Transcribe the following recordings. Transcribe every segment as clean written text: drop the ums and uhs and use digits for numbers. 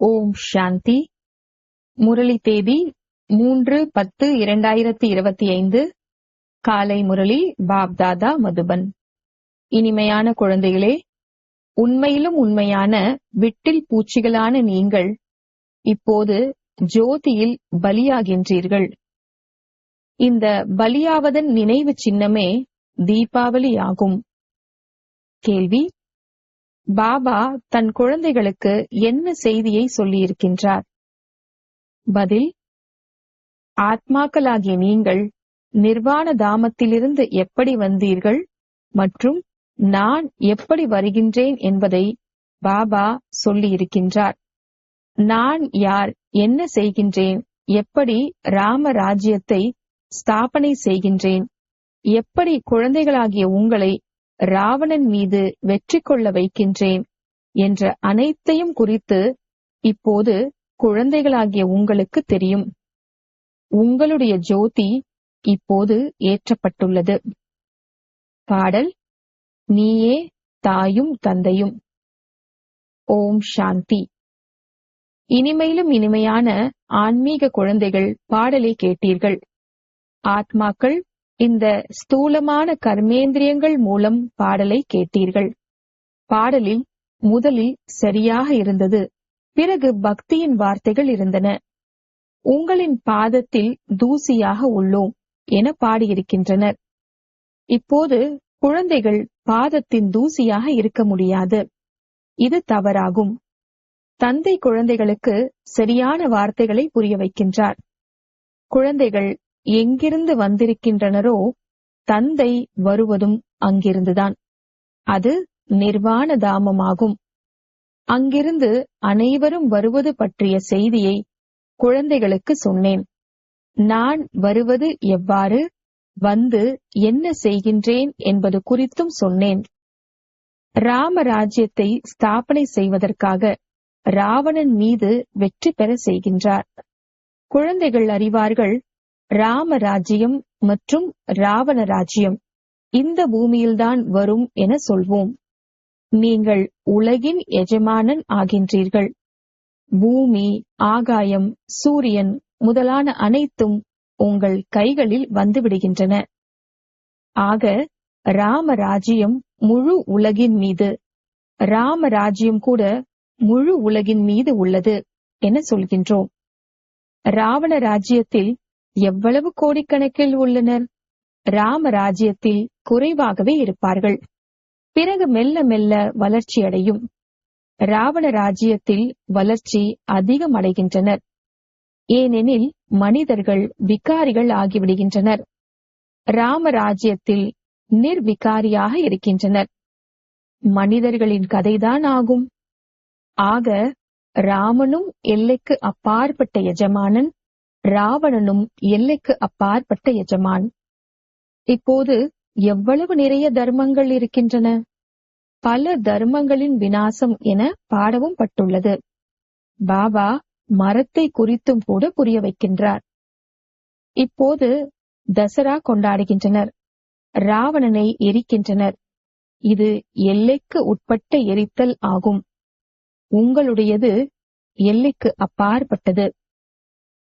ஓம் சாந்தி. முரளி தேதி 3-10-2025. காலை முரளி பாப்தாதா மதுபன். இனிமையான குழந்தைகளே, உண்மையிலும் உண்மையான விட்டில் பூச்சிகளான நீங்கள் இப்போது ஜோதியில் பலியாகின்றீர்கள். இந்த பலியாவதன் நினைவு சின்னமே தீபாவளி ஆகும். கேள்வி: பாபா தன் குழந்தைகளுக்கு என்ன செய்தியை சொல்லியிருக்கின்றார்? பதில்: ஆத்மாக்களாகிய நீங்கள் நிர்வாண தாமத்திலிருந்து எப்படி வந்தீர்கள் மற்றும் நான் எப்படி வருகின்றேன் என்பதை பாபா சொல்லியிருக்கின்றார். நான் யார், என்ன செய்கின்றேன், எப்படி ராம ராஜ்யத்தை ஸ்தாபனை செய்கின்றேன், எப்படி குழந்தைகளாகிய உங்களை ராவணன் மீது வெற்றி கொள்ள வைக்கின்றேன் என்ற அனைத்தையும் குறித்து இப்போது குழந்தைகளாகிய உங்களுக்கு தெரியும். உங்களுடைய ஜோதி இப்போது ஏற்றப்பட்டுள்ளது. பாடல்: நீயே தாயும் தந்தையும். ஓம் சாந்தி. இனிமையிலும் இனிமையான ஆன்மீக குழந்தைகள், பாடலை கேட்டீர்கள். ஆத்மாக்கள் இந்த ஸ்தூலமான கர்மேந்திரியங்கள் மூலம் பாடலை கேட்டீர்கள். பாடலில் முதலில் சரியாக இருந்தது, பிறகு பக்தியின் வார்த்தைகள் இருந்தன. உங்களின் பாதத்தில் தூசியாக உள்ளோம் என பாடியிருக்கின்றனர். இப்போது குழந்தைகள் பாதத்தின் தூசியாக இருக்க முடியாது. இது தவறாகும். தந்தை குழந்தைகளுக்கு சரியான வார்த்தைகளை புரிய வைக்கின்றார். குழந்தைகள் எங்கிருந்து வந்திருக்கின்றனரோ தந்தை வருவதும் அங்கிருந்துதான். அது நிர்வாண தாமமாகும். அங்கிருந்து அனைவரும் வருவது பற்றிய செய்தியை குழந்தைகளுக்கு சொன்னேன். நான் வருவது எவ்வாறு, வந்து என்ன செய்கின்றேன் என்பது குறித்தும் சொன்னேன். ராம ராஜ்யத்தை ஸ்தாபனை செய்வதற்காக ராவணன் மீது வெற்றி பெற செய்கின்றார். குழந்தைகள் அறிவார்கள், ராம ராஜ்யம் மற்றும் ராவண ராஜ்யம் இந்த பூமியில்தான் வரும் என சொல்வோம். நீங்கள் உலகின் எஜமானன் ஆகின்றீர்கள். பூமி, ஆகாயம், சூரியன் முதலான அனைத்தும் உங்கள் கைகளில் வந்துவிடுகின்றன. ஆக ராம ராஜ்யம் முழு உலகின் மீது, ராம ராஜ்யம் கூட முழு உலகின் மீது உள்ளது என சொல்கின்றோம். ராவண ராஜ்யத்தில் எவ்வளவு கோடிக்கணக்கில் உள்ளனர்? ராம ராஜ்யத்தில் குறைவாகவே இருப்பார்கள். பிறகு மெல்ல மெல்ல வளர்ச்சி அடையும். ராவண ராஜ்யத்தில் வளர்ச்சி அதிகம் அடைகின்றனர். ஏனெனில் மனிதர்கள் விகாரிகள் ஆகிவிடுகின்றனர். ராம ராஜ்யத்தில் நிர்விகாரியாக இருக்கின்றனர். மனிதர்களின் கதைதான் ஆகும். ஆக ராமனும் எல்லைக்கு அப்பாற்பட்ட எஜமானன், ராவணனும் எல்லைக்கு அப்பாற்பட்ட எஜமான். இப்போது எவ்வளவு நிறைய தர்மங்கள் இருக்கின்றன. பல தர்மங்களின் விநாசம் என பாடவும் பட்டுள்ளது. பாபா மரத்தை குறித்தும் கூட புரிய வைக்கின்றார். இப்போது தசரா கொண்டாடுகின்றனர். ராவணனை எரிக்கின்றனர். இது எல்லைக்கு உட்பட்ட எரித்தல் ஆகும். உங்களுடையது எல்லைக்கு அப்பாற்பட்டது.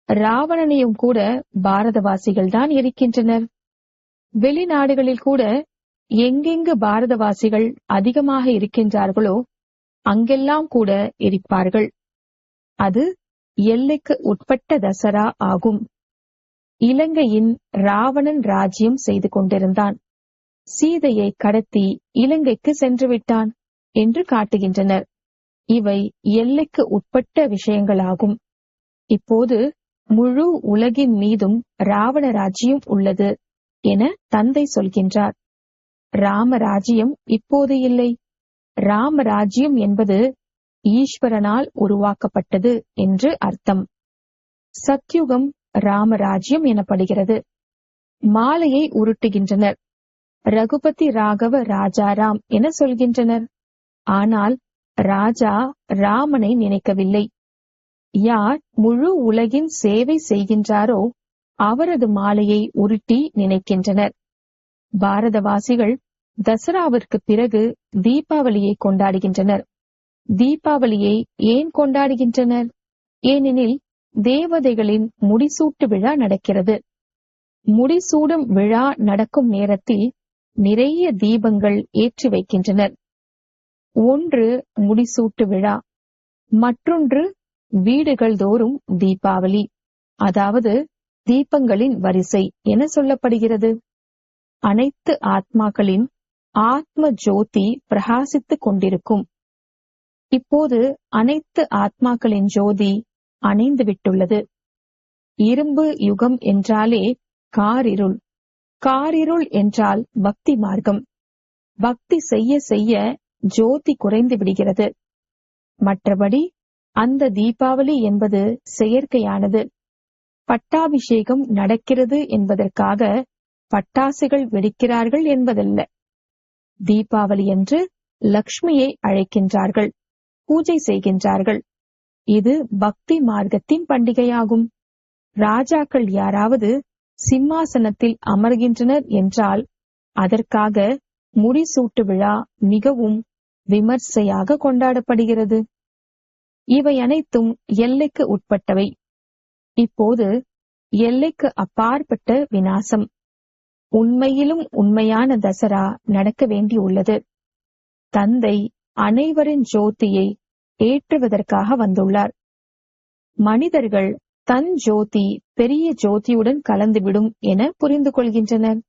ராவணனையும் கூட பாரதவாசிகள் தான் எரிக்கின்றனர். வெளிநாடுகளில் கூட எங்கெங்கு பாரதவாசிகள் அதிகமாக இருக்கின்றார்களோ அங்கெல்லாம் கூட எரிப்பார்கள். அது எல்லைக்கு உட்பட்ட தசரா ஆகும். இலங்கையின் ராவணன் ராஜ்யம் செய்து கொண்டிருந்தான். சீதையை கடத்தி இலங்கைக்கு சென்று விட்டான் என்று காட்டுகின்றனர். இவை எல்லைக்கு உட்பட்ட விஷயங்களாகும். இப்போது முழு உலகின் மீதும் ராவண ராஜ்யம் உள்ளது என தந்தை சொல்கின்றார். ராம ராஜ்யம் இப்போது இல்லை. ராம ராஜ்யம் என்பது ஈஸ்வரனால் உருவாக்கப்பட்டது என்று அர்த்தம். சத்யுகம் ராமராஜ்யம் எனப்படுகிறது. மாலையை உருட்டுகின்றனர். ரகுபதி ராகவ ராஜாராம் என சொல்கின்றனர். ஆனால் ராஜா ராமனை நினைக்கவில்லை. யார் முழு உலகின் சேவை செய்கின்றாரோ அவரது மாலையை உருட்டி நினைக்கின்றனர். பாரதவாசிகள் தசராவிற்கு பிறகு தீபாவளியை கொண்டாடுகின்றனர். தீபாவளியை ஏன் கொண்டாடுகின்றனர்? ஏனெனில் தேவதைகளின் முடிசூட்டு விழா நடக்கிறது. முடிசூடும் விழா நடக்கும் நேரத்தில் நிறைய தீபங்கள் ஏற்றி வைக்கின்றனர். ஒன்று முடிசூட்டு விழா, மற்றொன்று வீடுகள் தோறும் தீபாவளி, அதாவது தீபங்களின் வரிசை என சொல்லப்படுகிறது. அனைத்து ஆத்மாக்களின் ஆத்ம ஜோதி பிரகாசித்துக் கொண்டிருக்கும். இப்போது அனைத்து ஆத்மாக்களின் ஜோதி அணைந்து விட்டுள்ளது. இரும்பு யுகம் என்றாலே காரிருள், காரிருள் என்றால் பக்தி மார்க்கம். பக்தி செய்ய செய்ய ஜோதி குறைந்து விடுகிறது. மற்றபடி அந்த தீபாவளி என்பது செயற்கையானது. பட்டாபிஷேகம் நடக்கிறது என்பதற்காக பட்டாசுகள் வெடிக்கிறார்கள் என்பதல்ல. தீபாவளி என்று லக்ஷ்மியை அழைக்கின்றார்கள், பூஜை செய்கின்றார்கள். இது பக்தி மார்க்கத்தின் பண்டிகையாகும். ராஜாக்கள் யாராவது சிம்மாசனத்தில் அமர்கின்றனர் என்றால் அதற்காக முடிசூட்டு விழா மிகவும் விமர்சையாக கொண்டாடப்படுகிறது. இவை அனைத்தும் எல்லைக்கு உட்பட்டவை. இப்போது எல்லைக்கு அப்பாற்பட்ட விநாசம், உண்மையிலும் உண்மையான தசரா நடக்க வேண்டியுள்ளது. தந்தை அனைவரின் ஜோதியை ஏற்றுவதற்காக வந்துள்ளார். மனிதர்கள் தன் ஜோதி பெரிய ஜோதியுடன் கலந்துவிடும் என புரிந்து கொள்கின்றனர்.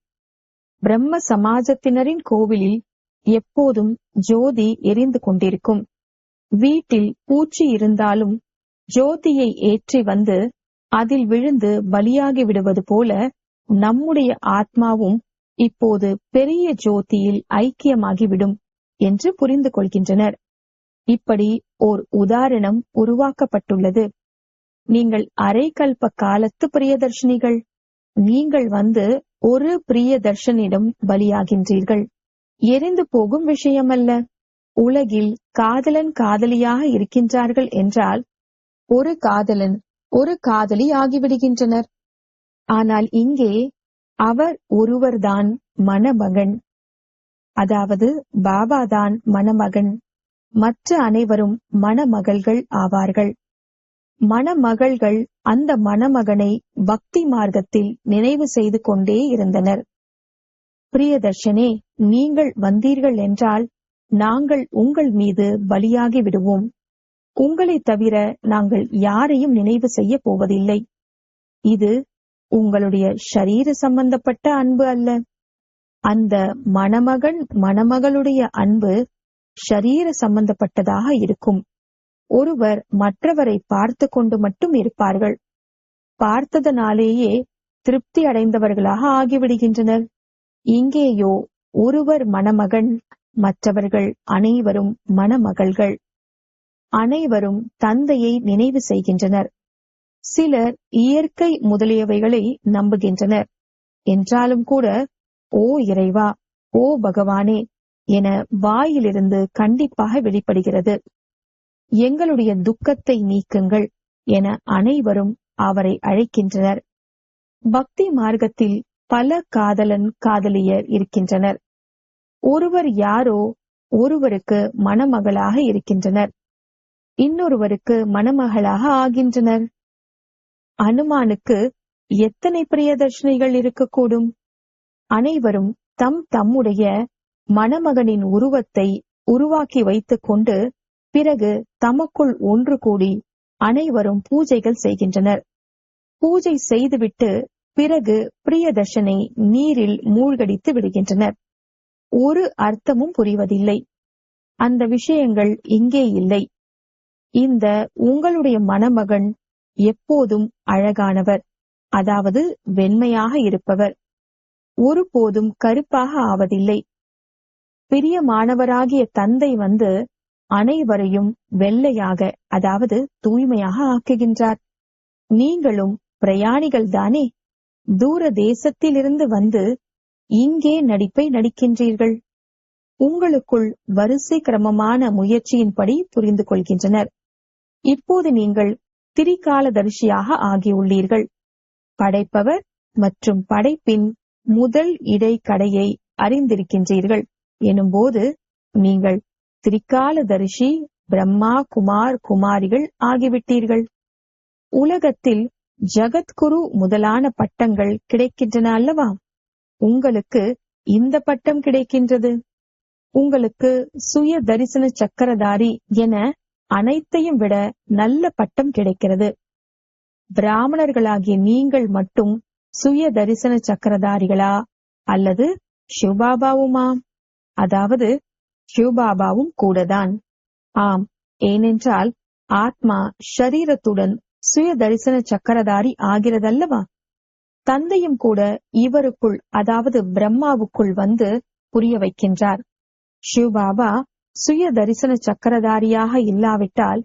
பிரம்ம சமாஜத்தினரின் கோவிலில் எப்போதும் ஜோதி எரிந்து கொண்டிருக்கும். வீட்டில் பூச்சி இருந்தாலும் ஜோதியை ஏற்றி வந்து அதில் விழுந்து பலியாகி விடுவது போல நம்முடைய ஆத்மாவும் இப்போது பெரிய ஜோதியில் ஐக்கியமாகிவிடும் என்று புரிந்து கொள்கின்றனர். இப்படி ஓர் உதாரணம் உருவாக்கப்பட்டுள்ளது. நீங்கள் அரைக்கல்ப காலத்து பிரியதர்ஷினிகள். நீங்கள் வந்து ஒரு பிரியதர்ஷனிடம் பலியாகின்றீர்கள். எரிந்து போகும் விஷயமல்ல. உலகில் காதலன் காதலியாக இருக்கின்றார்கள் என்றால் ஒரு காதலன் ஒரு காதலி ஆகிவிடுகின்றனர். ஆனால் இங்கே அவர் ஒருவர்தான் மணமகன், அதாவது பாபாதான் மணமகன். மற்ற அனைவரும் மணமகள்கள் ஆவார்கள். மணமகள்கள் அந்த மணமகனை பக்தி மார்க்கத்தில் நினைவு செய்து கொண்டே இருந்தனர். பிரியதர்ஷனே, நீங்கள் வந்தீர்கள் என்றால் நாங்கள் உங்கள் மீது பலியாகி விடுவோம். உங்களை தவிர நாங்கள் யாரையும் நினைவு செய்ய போவதில்லை. இது உங்களுடைய ஷரீர சம்பந்தப்பட்ட அன்பு அல்ல. அந்த மணமகன் மணமகளுடைய அன்பு ஷரீர சம்பந்தப்பட்டதாக இருக்கும். ஒருவர் மற்றவரை பார்த்து கொண்டு மட்டும் இருப்பார்கள். பார்த்ததனாலேயே திருப்தி அடைந்தவர்களாக ஆகிவிடுகின்றனர். இங்கேயோ ஒருவர் மணமகன், மற்றவர்கள் அனைவரும் மணமகள்கள். அனைவரும் தந்தையை நினைவு செய்கின்றனர். சிலர் இயற்கை முதலியவைகளை நம்புகின்றனர். என்றாலும் கூட ஓ இறைவா, ஓ பகவானே என வாயிலிருந்து கண்டிப்பாக வெளிப்படுகிறது. எங்களுடைய துக்கத்தை நீக்குங்கள் என அனைவரும் அவரை அழைக்கின்றனர். பக்தி மார்க்கத்தில் பல காதலன் காதலியர் இருக்கின்றனர். ஒருவர் யாரோ ஒருவருக்கு மணமகளாக இருக்கின்றனர், இன்னொருவருக்கு மணமகளாக ஆகின்றனர். அனுமானுக்கு எத்தனை பிரியதர்ஷினிகள் இருக்கக்கூடும்? அனைவரும் தம் தம்முடைய மணமகனின் உருவத்தை உருவாக்கி வைத்துக் கொண்டு பிறகு தமக்குள் ஒன்று கூடி அனைவரும் பூஜைகள் செய்கின்றனர். பூஜை செய்துவிட்டு பிறகு பிரியதர்ஷனை நீரில் மூழ்கடித்து விடுகின்றனர். ஒரு அர்த்தமும் புரிவதில்லை. அந்த விஷயங்கள் இங்கே இல்லை. இந்த உங்களுடைய மணமகன் எப்போதும் அழகானவர், அதாவது வெண்மையாக இருப்பவர். ஒருபோதும் கருப்பாக ஆவதில்லை. பிரியமானவராகிய தந்தை வந்து அனைவரையும் வெள்ளையாக, அதாவது தூய்மையாக ஆக்குகின்றார். நீங்களும் பிரயாணிகள் தானே? தூர தேசத்திலிருந்து வந்து இங்கே நடிப்பை நடிக்கின்றீர்கள். உங்களுக்குள் வரிசை கிரமமான முயற்சியின்படி புரிந்து கொள்கின்றனர். இப்போது நீங்கள் திரிகாலதரிசியாக ஆகியுள்ளீர்கள். படைப்பவர் மற்றும் படைப்பின் முதல் இடைக்கடையை அறிந்திருக்கின்றீர்கள் எனும்போது நீங்கள் திரிகாலதரிசி பிரம்மா குமார் குமாரிகள் ஆகிவிட்டீர்கள். உலகத்தில் ஜகத்குரு முதலான பட்டங்கள் கிடைக்கின்றன அல்லவா? உங்களுக்கு இந்த பட்டம் கிடைக்கின்றது. உங்களுக்கு சுய தரிசன சக்கரதாரி என அனைத்தையும் விட நல்ல பட்டம் கிடைக்கிறது. பிராமணர்களாகிய நீங்கள் மட்டும் சுய தரிசன சக்கரதாரிகளா அல்லது சிவபாபாவுமா? அதாவது சிவபாபாவும் கூடதான். ஆம், ஏனென்றால் ஆத்மா ஷரீரத்துடன் சுய தரிசன சக்கரதாரி ஆகிறதல்லவா? தந்தையும் கூட இவருக்குள், அதாவது பிரம்மாவுக்குள் வந்து புரிய வைக்கின்றார். சிவபாபா சுய தரிசன சக்கரதாரியாக இல்லாவிட்டால்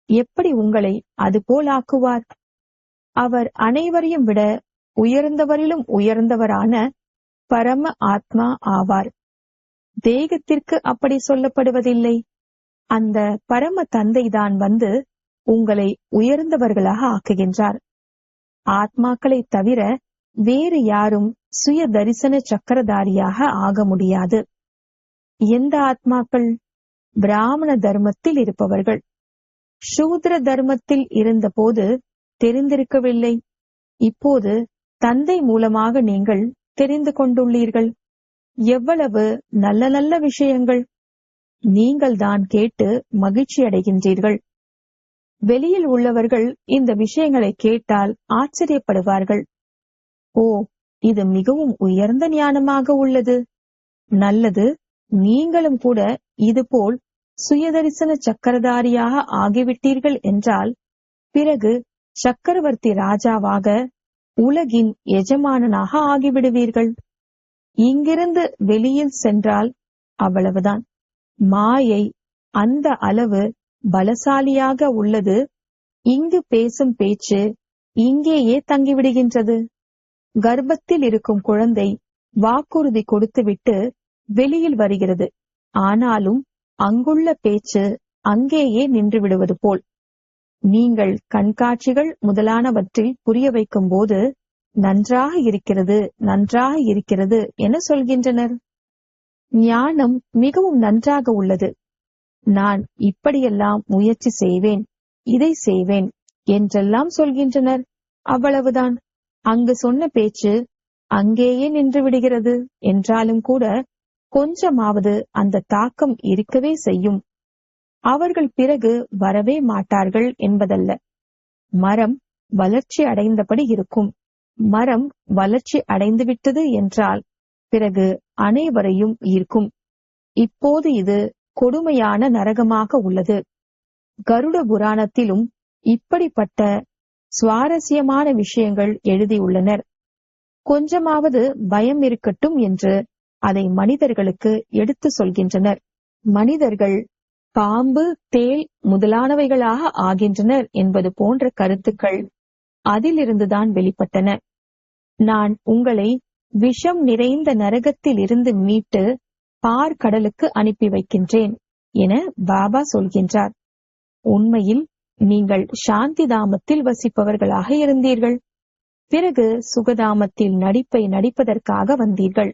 எப்படி உங்களை அதுபோல் ஆக்குவார்? அவர் அனைவரையும் விட உயர்ந்தவரிலும் உயர்ந்தவரான பரம ஆத்மா ஆவார். தேகத்திற்கு அப்படி சொல்லப்படுவதில்லை. அந்த பரம தந்தைதான் வந்து உங்களை உயர்ந்தவர்களாக ஆக்குகின்றார். ஆத்மாக்களை தவிர வேறு யாரும் சுய தரிசன சக்கரதாரியாக ஆக முடியாது. எந்த ஆத்மாக்கள்? பிராமண தர்மத்தில் இருப்பவர்கள். சூத்ர தர்மத்தில் இருந்தபோது தெரிந்திருக்கவில்லை. இப்போது தந்தை மூலமாக நீங்கள் தெரிந்து கொண்டுள்ளீர்கள். எவ்வளவு நல்ல நல்ல விஷயங்கள்! நீங்கள் தான் கேட்டு மகிழ்ச்சி அடைகின்றீர்கள். வெளியில் உள்ளவர்கள் இந்த விஷயங்களை கேட்டால் ஆச்சரியப்படுவார்கள். ஓ, இது மிகவும் உயர்ந்த ஞானமாக உள்ளது. நல்லது, நீங்களும் கூட இதுபோல் சுயதரிசன சக்கரதாரியாக ஆகிவிட்டீர்கள் என்றால் பிறகு சக்கரவர்த்தி ராஜாவாக உலகின் எஜமானனாக ஆகிவிடுவீர்கள். இங்கிருந்து வெளியில் சென்றால் அவ்வளவுதான். மாயை அந்த அளவு பலசாலியாக உள்ளது. இங்கு பேசும் பேச்சு இங்கேயே தங்கிவிடுகின்றது. கர்ப்பத்தில் இருக்கும் குழந்தை வாக்குறுதி கொடுத்துவிட்டு வெளியில் வருகிறது. ஆனாலும் அங்குள்ள பேச்சு அங்கேயே நின்று விடுவது போல். நீங்கள் கண்காட்சிகள் முதலானவற்றில் புரிய வைக்கும் போது நன்றாக இருக்கிறது, நன்றாக இருக்கிறது என சொல்கின்றனர். ஞானம் மிகவும் நன்றாக உள்ளது. நான் இப்படியெல்லாம் முயற்சி செய்வேன், இதை செய்வேன் என்றெல்லாம் சொல்கின்றனர். அவ்வளவுதான். அங்கு சொன்ன பேச்சு அங்கேயே நின்று விடுகிறது. என்றாலும் கூட கொஞ்சமாவது அந்த தாக்கம் இருக்கவே செய்யும். அவர்கள் பிறகு வரவே மாட்டார்கள் என்பதல்ல. மரம் வளர்ச்சி அடைந்தபடி இருக்கும். மரம் வளர்ச்சி அடைந்துவிட்டது என்றால் பிறகு அனைவரையும் ஈர்க்கும். இப்போது இது கொடுமையான நரகமாக உள்ளது. கருட புராணத்திலும் இப்படிப்பட்ட சுவாரஸ்யமான விஷயங்கள் எழுதியுள்ளனர். கொஞ்சமாவது பயம் இருக்கட்டும் என்று அதை மனிதர்களுக்கு எடுத்து சொல்கின்றனர். மனிதர்கள் பாம்பு, தேள் முதலானவைகளாக ஆகின்றனர் என்பது போன்ற கருத்துக்கள் அதிலிருந்துதான் வெளிப்பட்டன. நான் உங்களை விஷம் நிறைந்த நரகத்தில் இருந்து மீட்டு பார்க்கடலுக்கு அனுப்பி வைக்கின்றேன் என பாபா சொல்கின்றார். உண்மையில் நீங்கள் சாந்தி தாமத்தில் வசிப்பவர்களாக இருந்தீர்கள். பிறகு சுகதாமத்தில் நடிப்பை நடிப்பதற்காக வந்தீர்கள்.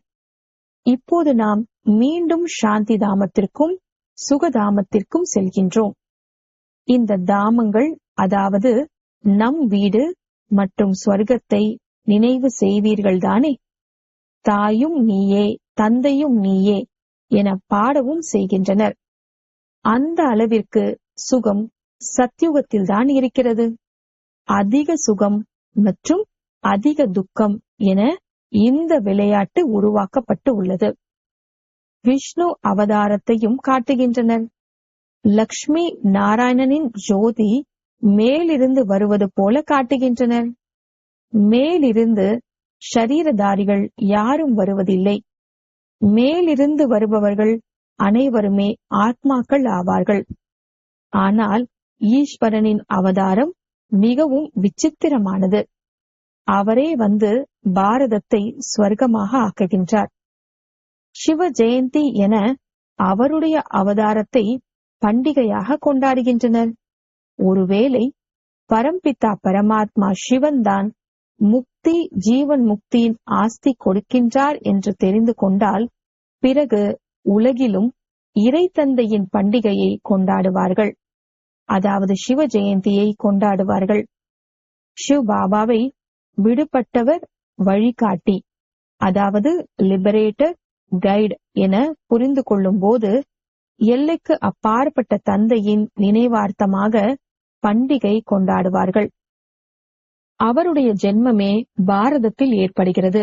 இப்போது நாம் மீண்டும் சாந்தி தாமத்திற்கும் சுகதாமத்திற்கும் செல்கின்றோம். இந்த தாமங்கள், அதாவது நம் வீடு மற்றும் ஸ்வர்க்கத்தை நினைவு செய்வீர்கள் தானே? தாயும் நீயே, தந்தையும் நீயே என பாடவும் செய்கின்றனர். அந்த அளவிற்கு சுகம் சத்யுகத்தில்தான் இருக்கிறது. அதிக சுகம் மற்றும் அதிக துக்கம் என இந்த விளையாட்டு உருவாக்கப்பட்டு உள்ளது. விஷ்ணு அவதாரத்தையும் காட்டுகின்றனர். லக்ஷ்மி நாராயணனின் ஜோதி மேலிருந்து வருவது போல காட்டுகின்றனர். மேலிருந்து ஷரீரதாரிகள் யாரும் வருவதில்லை. மேலிருந்து வருபவர்கள் அனைவருமே ஆத்மாக்கள் ஆவார்கள். ஆனால் ஈஸ்வரனின் அவதாரம் மிகவும் விசித்திரமானது. அவரே வந்து பாரதத்தை ஸ்வர்க்கமாக ஆக்குகின்றார். சிவ ஜெயந்தி என அவருடைய அவதாரத்தை பண்டிகையாக கொண்டாடுகின்றனர். ஒருவேளை பரம்பிதா பரமாத்மா சிவன்தான் முக்தி, ஜீவன் முக்தியின் ஆஸ்தி கொடுக்கின்றார் என்று தெரிந்து கொண்டால் பிறகு உலகிலும் இறை தந்தையின் பண்டிகையை கொண்டாடுவார்கள், அதாவது சிவ ஜெயந்தியை கொண்டாடுவார்கள். சிவ் பாபாவை விடுபட்டவர், வழிகாட்டி, அதாவது லிபரேட்டர், கைடு என புரிந்து கொள்ளும் போது எல்லைக்கு அப்பாற்பட்ட தந்தையின் நினைவார்த்தமாக பண்டிகை கொண்டாடுவார்கள். அவருடைய ஜென்மமே பாரதத்தில் ஏற்படுகிறது.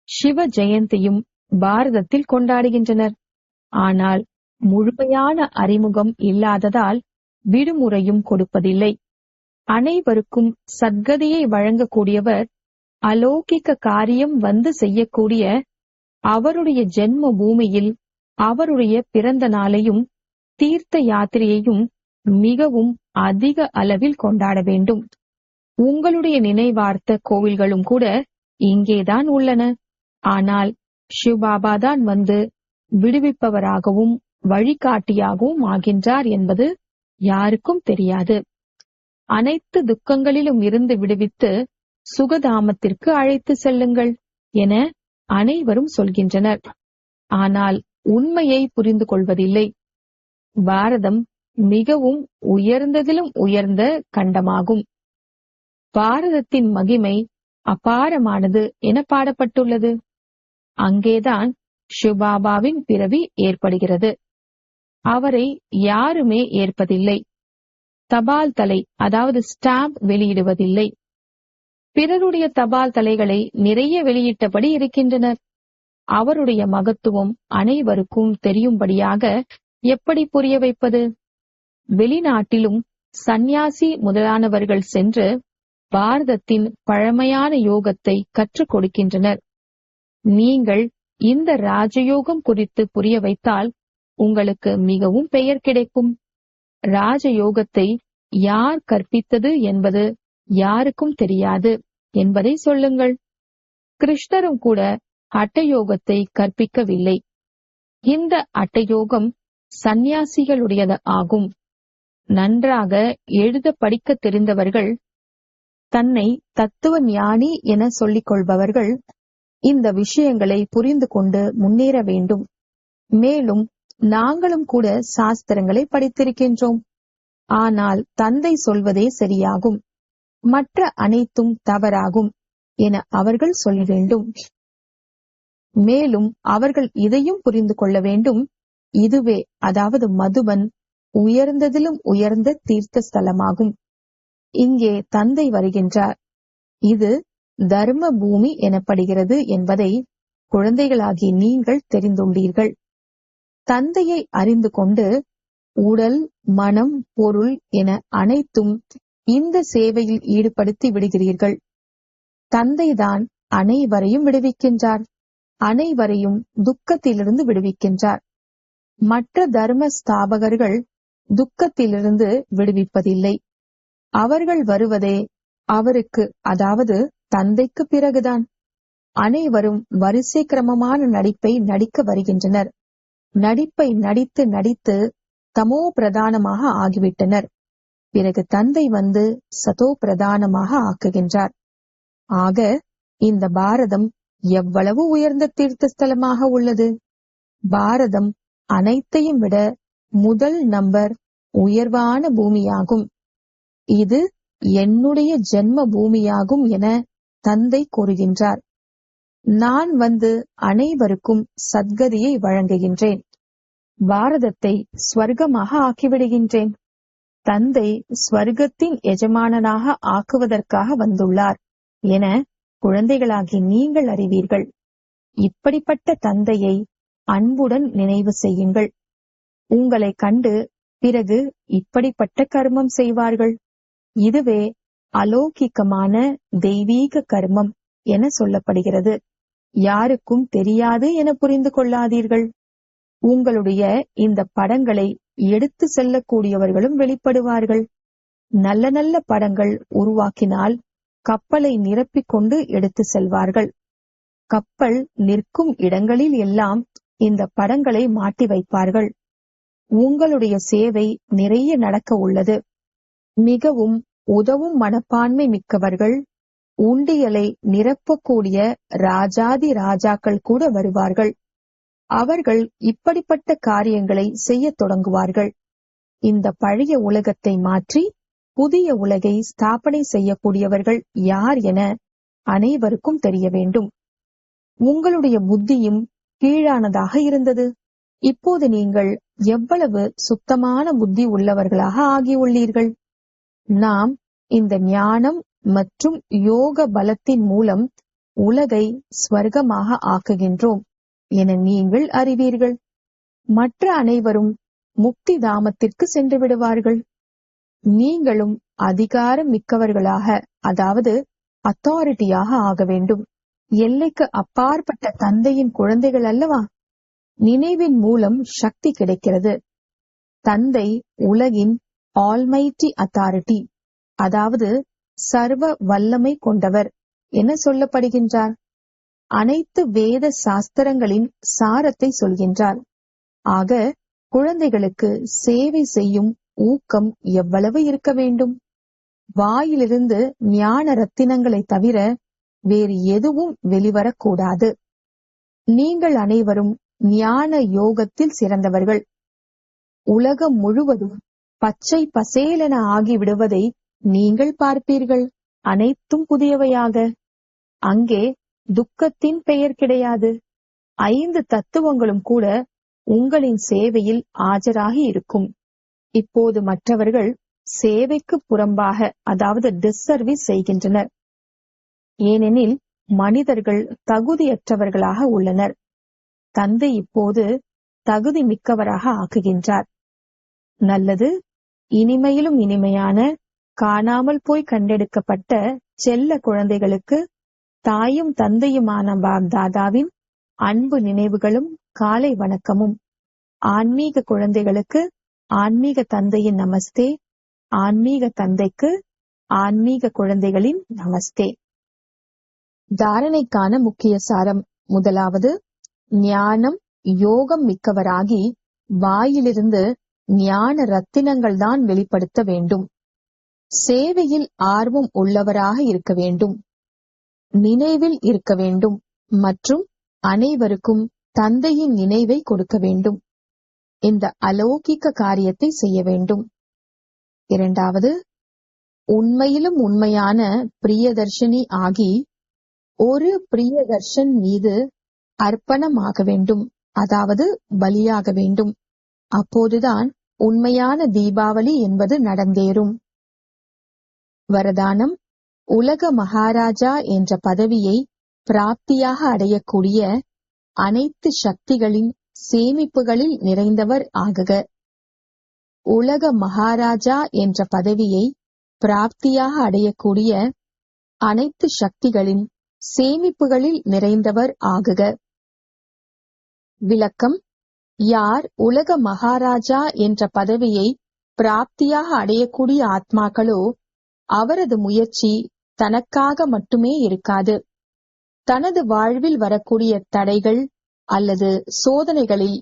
சிவ ஜெயந்தியும் பாரதத்தில் கொண்டாடுகின்றனர். ஆனால் முழுமையான அறிமுகம் இல்லாததால் விடுமுறையும் கொடுப்பதில்லை. அனைவருக்கும் சத்கதியை வழங்கக்கூடியவர், அலௌகிக காரியம் வந்து செய்யக்கூடிய அவருடைய ஜென்ம பூமியில் அவருடைய பிறந்த நாளையும் தீர்த்த யாத்திரையையும் மிகவும் அதிக அளவில் கொண்டாட வேண்டும். உங்களுடைய நினைவார்த்த கோவில்களும் கூட இங்கேதான் உள்ளன. ஆனால் சிவபாபா தான் வந்து விடுவிப்பவராகவும் வழிகாட்டியாகவும் ஆகின்றார் என்பது யாருக்கும் தெரியாது. அனைத்து துக்கங்களிலும் இருந்து விடுவித்து சுகதாமத்திற்கு அழைத்து செல்லுங்கள் என அனைவரும் சொல்கின்றனர். ஆனால் உண்மையை புரிந்து கொள்வதில்லை. பாரதம் மிகவும் உயர்ந்ததிலும் உயர்ந்த கண்டமாகும். பாரதத்தின் மகிமை அபாரமானது என பாடப்பட்டுள்ளது. அங்கேதான் சிவபாபாவின் பிறவி ஏற்படுகிறது. அவரை யாருமே ஏற்பதில்லை. தபால் தலை, அதாவது ஸ்டாம்ப் வெளியிடுவதில்லை. பிறருடைய தபால் தலைகளை நிறைய வெளியிட்டபடி இருக்கின்றனர். அவருடைய மகத்துவம் அனைவருக்கும் தெரியும்படியாக எப்படி புரிய வைப்பது? வெளிநாட்டிலும் சந்நியாசி முதலானவர்கள் சென்று பாரதத்தின் பழமையான யோகத்தை கற்றுக் கொடுக்கின்றனர். நீங்கள் இந்த ராஜயோகம் குறித்து புரிய வைத்தால் உங்களுக்கு மிகவும் பெயர் கிடைக்கும். ராஜயோகத்தை யார் கற்பித்தது என்பது யாருக்கும் தெரியாது என்பதை சொல்லுங்கள். கிருஷ்ணரும் கூட அட்டயோகத்தை கற்பிக்கவில்லை. இந்த அட்டயோகம் சந்நியாசிகளுடையது ஆகும். நன்றாக எழுத படிக்க தெரிந்தவர்கள், தன்னை தத்துவ ஞானி என சொல்லிக் கொள்பவர்கள் இந்த விஷயங்களை புரிந்து கொண்டு முன்னேற வேண்டும். மேலும் நாங்களும் கூட சாஸ்திரங்களை படித்திருக்கின்றோம். ஆனால் தந்தை சொல்வதே சரியாகும், மற்ற அனைத்தும் தவறாகும் என அவர்கள் சொல்ல வேண்டும். மேலும் அவர்கள் இதையும் புரிந்து கொள்ள வேண்டும், இதுவே, அதாவது மதுபன், உயர்ந்ததிலும் உயர்ந்த தீர்த்த ஸ்தலமாகும். இங்கே தந்தை வருகின்றார். இது தர்ம பூமி எனப்படுகிறது என்பதை குழந்தைகளாகி நீங்கள் தெரிந்துள்ளீர்கள். தந்தையை அறிந்து கொண்டு உடல், மனம், பொருள் என அனைத்தும் இந்த சேவையில் ஈடுபடுத்தி விடுகிறீர்கள். தந்தைதான் அனைவரையும் விடுவிக்கின்றார், அனைவரையும் துக்கத்திலிருந்து விடுவிக்கின்றார். மற்ற தர்ம ஸ்தாபகர்கள் துக்கத்திலிருந்து விடுவிப்பதில்லை. அவர்கள் வருவதே அவருக்கு, அதாவது தந்தைக்கு பிறகுதான். அனைவரும் வரிசை கிரமமான நடிப்பை நடிக்க வருகின்றனர். நடிப்பை நடித்து நடித்து தமோ பிரதானமாக ஆகிவிட்டனர். பிறகு தந்தை வந்து சதோ பிரதானமாக ஆக்குகின்றார். ஆக இந்த பாரதம் எவ்வளவு உயர்ந்த தீர்த்த ஸ்தலமாக உள்ளது! பாரதம் அனைத்தையும் விட முதல் நம்பர் உயர்வான பூமியாகும். இது என்னுடைய ஜென்ம பூமியாகும் என தந்தை கூறுகின்றார். நான் வந்து அனைவருக்கும் சத்கதியை வழங்குகின்றேன். பாரதத்தை ஸ்வர்க்கமாக ஆக்கிவிடுகின்றேன். தந்தை ஸ்வர்க்கத்தின் எஜமானனாக ஆக்குவதற்காக வந்துள்ளார் என குழந்தைகளாகி நீங்கள் அறிவீர்கள். இப்படிப்பட்ட தந்தையை அன்புடன் நினைவு செய்யுங்கள். உங்களை கண்டு பிறகு இப்படிப்பட்ட கர்மம் செய்வார்கள். இதுவே அலௌகிகமான தெய்வீக கர்மம் என சொல்லப்படுகிறது. யாருக்கும் தெரியாது என புரிந்து கொள்ளாதீர்கள். உங்களுடைய இந்த படங்களை எடுத்து செல்லக்கூடியவர்களும் வெளிப்படுவார்கள். நல்ல நல்ல படங்கள் உருவாக்கினால் கப்பலை நிரப்பிக் கொண்டு எடுத்து செல்வார்கள். கப்பல் நிற்கும் இடங்களில் எல்லாம் இந்த படங்களை மாட்டி வைப்பார்கள். உங்களுடைய சேவை நிறைய நடக்க உள்ளது. மிகவும் உதவும் மனப்பான்மை மிக்கவர்கள், உண்டியலை நிரப்பக்கூடிய ராஜாதி ராஜாக்கள் கூட வருவார்கள். அவர்கள் இப்படிப்பட்ட காரியங்களை செய்யத் தொடங்குவார்கள். இந்த பழைய உலகத்தை மாற்றி புதிய உலகை ஸ்தாபனை செய்யக்கூடியவர்கள் யார் என அனைவருக்கும் தெரிய வேண்டும். உங்களுடைய புத்தியும் கீழானதாக இருந்தது. இப்போது நீங்கள் எவ்வளவு சுத்தமான புத்தி உள்ளவர்களாக ஆகியுள்ளீர்கள். நாம் இந்த ஞானம் மற்றும் யோக பலத்தின் மூலம் உலகை ஸ்வர்க்கமாக ஆக்குகின்றோம் என நீங்கள் அறிவீர்கள். மற்ற அனைவரும் முக்தி தாமத்திற்கு சென்று விடுவார்கள். நீங்களும் அதிகாரம் மிக்கவர்களாக, அதாவது அத்தாரிட்டியாக ஆக வேண்டும். எல்லைக்கு அப்பாற்பட்ட தந்தையின் குழந்தைகள் அல்லவா? நினைவின் மூலம் சக்தி கிடைக்கிறது. தந்தை உலகின் ஆல்மைட்டி அத்தாரிட்டி, அதாவது சர்வ வல்லமை கொண்டவர் என சொல்லப்படுகின்றார். அனைத்து வேத சாஸ்திரங்களின் சாரத்தை சொல்கின்றார். ஆக குழந்தைகளுக்கு சேவை செய்யும் ஊக்கம் எவ்வளவு இருக்க வேண்டும்? வாயிலிருந்து ஞான ரத்தினங்களை தவிர வேறு எதுவும் வெளிவரக்கூடாது. நீங்கள் அனைவரும் ஞான யோகத்தில் சிறந்தவர்கள். உலகம் முழுவதும் பச்சை பசேலென ஆகிவிடுவதை நீங்கள் பார்ப்பீர்கள். அனைத்தும் புதியவையாக. அங்கே துக்கத்தின் பெயர் கிடையாது. 5 தத்துவங்களும் கூட உங்களின் சேவையில் ஆஜராகி இருக்கும். இப்போது மற்றவர்கள் சேவைக்கு புறம்பாக, அதாவது டிஸ்சர்வீஸ் செய்கின்றனர். ஏனெனில் மனிதர்கள் தகுதியற்றவர்களாக உள்ளனர். தந்தை இப்போது தகுதி மிக்கவராக ஆக்குகின்றார். நல்லது. இனிமையிலும் இனிமையான காணாமல் போய் கண்டெடுக்கப்பட்ட செல்ல குழந்தைகளுக்கு தாயும் தந்தையுமான பாப்தாதாவின் அன்பு நினைவுகளும் காலை வணக்கமும். ஆன்மீக குழந்தைகளுக்கு ஆன்மீக தந்தையின் நமஸ்தே. ஆன்மீக தந்தைக்கு ஆன்மீக குழந்தைகளின் நமஸ்தே. தாரணைக்கான முக்கிய சாரம். முதலாவது, ஞானம் யோகம் மிக்கவராகி வாயிலிருந்து ஞான ரத்தினங்கள் தான் வெளிப்படுத்த வேண்டும். சேவையில் ஆர்வம் உள்ளவராக இருக்க வேண்டும். நினைவில் இருக்க வேண்டும் மற்றும் அனைவருக்கும் தந்தையின் நினைவை கொடுக்க வேண்டும். இந்த அலௌகிக காரியத்தை செய்ய வேண்டும். இரண்டாவது, உண்மையிலும் உண்மையான பிரியதர்ஷினி ஆகி ஒரு பிரியதர்ஷன் மீது அர்ப்பணமாக வேண்டும், அதாவது பலியாக வேண்டும். அப்போதுதான் உண்மையான தீபாவளி என்பது நடந்தேறும். வரதானம். உலக மகாராஜா என்ற பதவியை பிராப்தியாக அடையக்கூடிய அனைத்து சக்திகளின் சேமிப்புகளில் நிறைந்தவர் ஆகுக. உலக மகாராஜா என்ற பதவியை பிராப்தியாக அடையக்கூடிய அனைத்து சக்திகளின் சேமிப்புகளில் நிறைந்தவர் ஆகுக. விளக்கம். யார் உலக மகாராஜா என்ற பதவியை பிராப்தியாக அடையக்கூடிய ஆத்மாக்களோ அவரது முயற்சி தனக்காக மட்டுமே இருக்காது. தனது வாழ்வில் வரக்கூடிய தடைகள் அல்லது சோதனைகளில்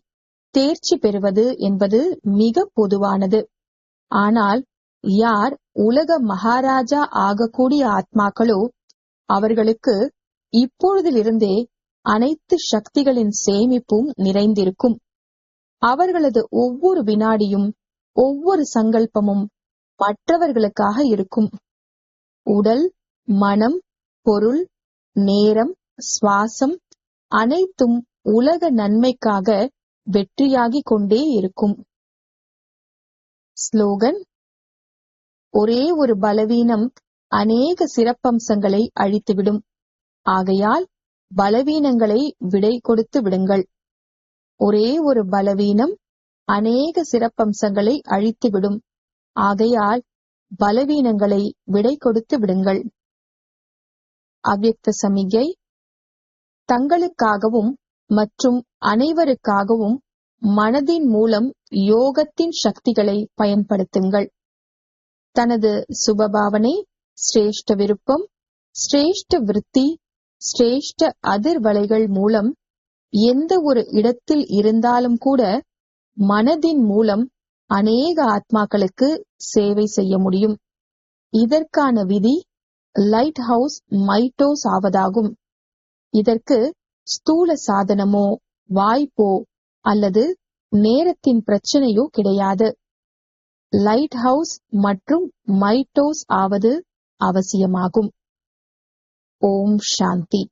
தேர்ச்சி பெறுவது என்பது மிக பொதுவானது. ஆனால் யார் உலக மகாராஜா ஆகக்கூடிய ஆத்மாக்களோ அவர்களுக்கு இப்பொழுதிலிருந்தே அனைத்து சக்திகளின் சேமிப்பும் நிறைந்திருக்கும். அவர்களது ஒவ்வொரு வினாடியும் ஒவ்வொரு சங்கல்பமும் மற்றவர்களுக்காக இருக்கும். உடல், மனம், பொருள், நேரம், சுவாசம் அனைத்தும் உலக நன்மைக்காக வெற்றியாகிக் கொண்டே இருக்கும். ஸ்லோகன். ஒரே ஒரு பலவீனம் அநேக சிறப்பம்சங்களை அழித்துவிடும். ஆகையால் பலவீனங்களை விடை கொடுத்து விடுங்கள். ஒரே ஒரு பலவீனம் அநேக சிறப்பம்சங்களை அழித்துவிடும். ஆகையால் பலவீனங்களை விடை கொடுத்து விடுங்கள். அவ்யக்த சமிகை. தங்களுக்காகவும் மற்றும் அனைவருக்காகவும் மனதின் மூலம் யோகத்தின் சக்திகளை பயன்படுத்துங்கள். தனது சுபபாவனை, சிரேஷ்ட விருப்பம், சிரேஷ்ட விருத்தி, சிரேஷ்ட அதிர்வலைகள் மூலம் எந்த ஒரு இடத்தில் இருந்தாலும் கூட மனதின் மூலம் அநேக ஆத்மாக்களுக்கு சேவை செய்ய முடியும். இதற்கான விதி லைட் ஹவுஸ் மைட்டோஸ் ஆவதாகும். இதற்கு ஸ்தூல சாதனமோ வாய்ப்போ அல்லது நேரத்தின் பிரச்சனையோ கிடையாது. லைட் ஹவுஸ் மற்றும் மைட்டோஸ் ஆவது அவசியமாகும். ஓம் சாந்தி.